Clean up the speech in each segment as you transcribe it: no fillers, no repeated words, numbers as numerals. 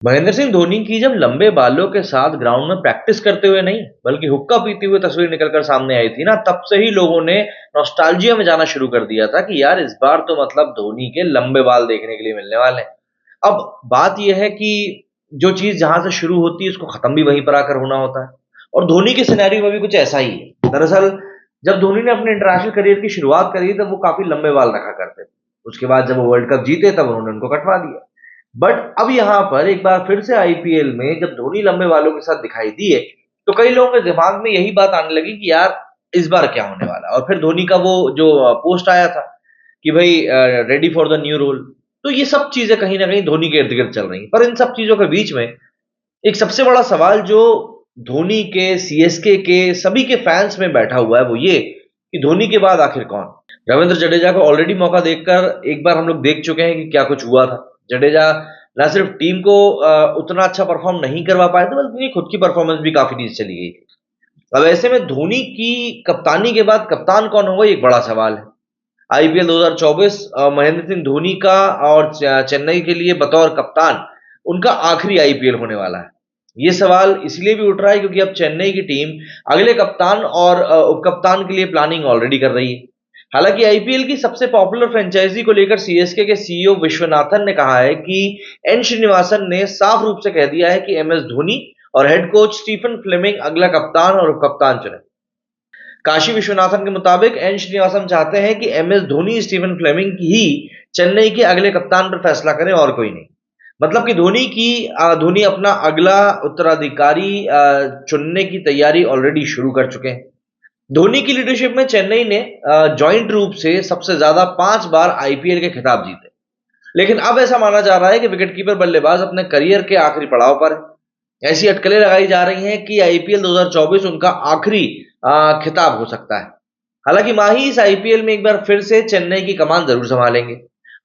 महेंद्र सिंह धोनी की जब लंबे बालों के साथ ग्राउंड में प्रैक्टिस करते हुए नहीं बल्कि हुक्का पीते हुए तस्वीर निकलकर सामने आई थी ना, तब से ही लोगों ने नॉस्टैल्जिया में जाना शुरू कर दिया था कि यार इस बार तो मतलब धोनी के लंबे बाल देखने के लिए मिलने वाले हैं। अब बात यह है कि जो चीज जहां से शुरू होती है उसको खत्म भी वहीं पर आकर होना होता है। और धोनी के सिनेरियो में भी कुछ ऐसा ही है। दरअसल जब धोनी ने अपने इंटरनेशनल करियर की शुरुआत करी तब वो काफी लंबे बाल रखा करते थे। उसके बाद जब वो वर्ल्ड कप जीते तब उन्होंने उनको कटवा दिया। बट अब यहाँ पर एक बार फिर से आईपीएल में जब धोनी लंबे बालों के साथ दिखाई दिए, तो कई लोगों के दिमाग में यही बात आने लगी कि यार इस बार क्या होने वाला है। और फिर धोनी का वो जो पोस्ट आया था कि भाई ready for the new role. तो ये सब चीजें कहीं ना कहीं धोनी के इर्द गिर्द चल रही हैं। पर इन सब चीजों के बीच में एक सबसे बड़ा सवाल जो धोनी के, सीएसके के, सभी के फैंस में बैठा हुआ है वो ये कि धोनी के बाद आखिर कौन। रविंद्र जडेजा को ऑलरेडी मौका देकर एक बार हम लोग देख चुके हैं कि क्या कुछ हुआ था। जडेजा ना सिर्फ टीम को उतना अच्छा परफॉर्म नहीं करवा पाए थे, बल्कि खुद की परफॉर्मेंस भी काफी नीचे चली गई थी। अब ऐसे में धोनी की कप्तानी के बाद कप्तान कौन होगा, ये एक बड़ा सवाल है। आईपीएल 2024 महेंद्र सिंह धोनी का और चेन्नई के लिए बतौर कप्तान उनका आखिरी आईपीएल होने वाला है। ये सवाल इसलिए भी उठ रहा है क्योंकि अब चेन्नई की टीम अगले कप्तान और उप कप्तान के लिए प्लानिंग ऑलरेडी कर रही है। हालांकि आईपीएल की सबसे पॉपुलर फ्रेंचाइजी को लेकर सीएसके के सीईओ विश्वनाथन ने कहा है कि एन श्रीनिवासन ने साफ रूप से कह दिया है कि एमएस धोनी और हेड कोच स्टीफन फ्लेमिंग अगला कप्तान और उप कप्तान चुने। काशी विश्वनाथन के मुताबिक एन श्रीनिवासन चाहते हैं कि एमएस धोनी स्टीफन फ्लेमिंग ही चेन्नई के अगले कप्तान पर फैसला करें और कोई नहीं। मतलब कि धोनी अपना अगला उत्तराधिकारी चुनने की तैयारी ऑलरेडी शुरू कर चुके हैं। धोनी की लीडरशिप में चेन्नई ने जॉइंट रूप से सबसे ज्यादा 5 बार आईपीएल के खिताब जीते। लेकिन अब ऐसा माना जा रहा है कि विकेटकीपर बल्लेबाज अपने करियर के आखिरी पड़ाव पर है। ऐसी अटकलें लगाई जा रही हैं कि आईपीएल 2024 उनका आखिरी खिताब हो सकता है। हालांकि माही इस आईपीएल में एक बार फिर से चेन्नई की कमान जरूर संभालेंगे।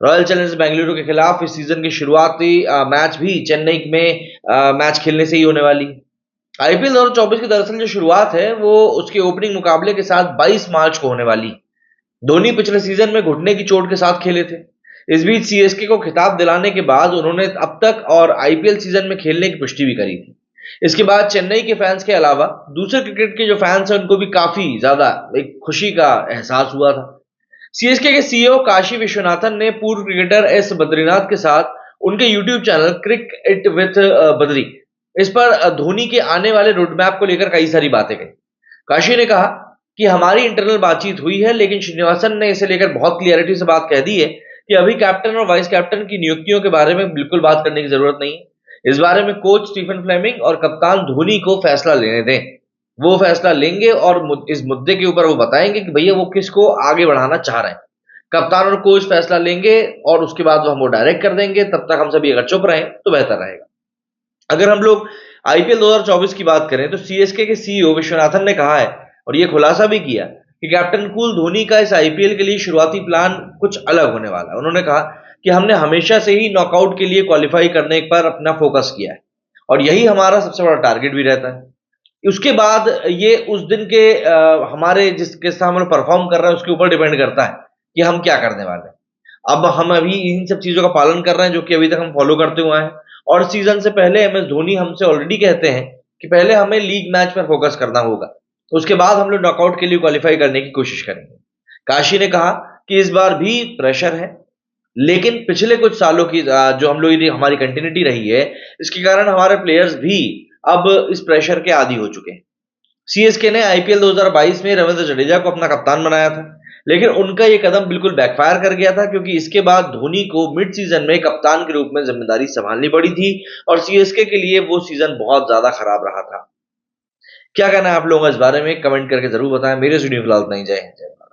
रॉयल चैलेंजर्स बेंगलुरु के खिलाफ इस सीजन की शुरुआती मैच भी चेन्नई में मैच खेलने से ही होने वाली। आईपीएल 2024 की दरअसल जो शुरुआत है वो उसके ओपनिंग मुकाबले के साथ 22 मार्च को होने वाली। धोनी पिछले सीजन में घुटने की चोट के साथ खेले थे। इस बीच सीएसके को खिताब दिलाने के बाद उन्होंने अब तक और आईपीएल सीजन में खेलने की पुष्टि भी करी थी। इसके बाद चेन्नई के फैंस के अलावा दूसरे क्रिकेट के जो फैंस हैं उनको भी काफी ज्यादा एक खुशी का एहसास हुआ था। सीएसके के सीईओ काशी विश्वनाथन ने पूर्व क्रिकेटर एस बद्रीनाथ के साथ उनके YouTube channel cricket with Badri इस पर धोनी के आने वाले रोडमैप को लेकर कई सारी बातें कही। काशी ने कहा कि हमारी इंटरनल बातचीत हुई है, लेकिन श्रीनिवासन ने इसे लेकर बहुत क्लियरिटी से बात कह दी है कि अभी कैप्टन और वाइस कैप्टन की नियुक्तियों के बारे में बिल्कुल बात करने की जरूरत नहीं है। इस बारे में कोच स्टीफन फ्लेमिंग और कप्तान धोनी को फैसला लेने दें। वो फैसला लेंगे और इस मुद्दे के ऊपर वो बताएंगे कि भैया वो किसको आगे बढ़ाना चाह रहे हैं। कप्तान और कोच फैसला लेंगे और उसके बाद हम वो डायरेक्ट कर देंगे। तब तक हम सभी अगर चुप रहें तो बेहतर रहेगा। अगर हम लोग आईपीएल 2024 की बात करें तो सीएसके के सीईओ विश्वनाथन ने कहा है और ये खुलासा भी किया कि कैप्टन कूल धोनी का इस आईपीएल के लिए शुरुआती प्लान कुछ अलग होने वाला है। उन्होंने कहा कि हमने हमेशा से ही नॉकआउट के लिए क्वालिफाई करने पर अपना फोकस किया है और यही हमारा सबसे बड़ा टारगेट भी रहता है। उसके बाद ये उस दिन के हमारे जिसके साथ हम लोग परफॉर्म कर रहे हैं उसके ऊपर डिपेंड करता है कि हम क्या करने वाले हैं। अब हम अभी इन सब चीजों का पालन कर रहे हैं जो कि अभी तक हम फॉलो करते हुए हैं। और सीजन से पहले एमएस धोनी हमसे ऑलरेडी कहते हैं कि पहले हमें लीग मैच पर फोकस करना होगा, उसके बाद हम लोग नॉकआउट के लिए क्वालिफाई करने की कोशिश करेंगे। काशी ने कहा कि इस बार भी प्रेशर है, लेकिन पिछले कुछ सालों की जो हम लोग हमारी कंटिन्यूटी रही है इसके कारण हमारे प्लेयर्स भी अब इस प्रेशर के आदी हो चुके हैं। सीएसके ने आईपीएल 2022 में रविंद्र जडेजा को अपना कप्तान बनाया था, लेकिन उनका यह कदम बिल्कुल बैकफायर कर गया था क्योंकि इसके बाद धोनी को मिड सीजन में कप्तान के रूप में जिम्मेदारी संभालनी पड़ी थी और सीएसके के लिए वो सीजन बहुत ज्यादा खराब रहा था। क्या कहना है आप लोगों का इस बारे में, कमेंट करके जरूर बताएं। मेरे स्टूडियो फिलहाल नहीं, जय हिंद।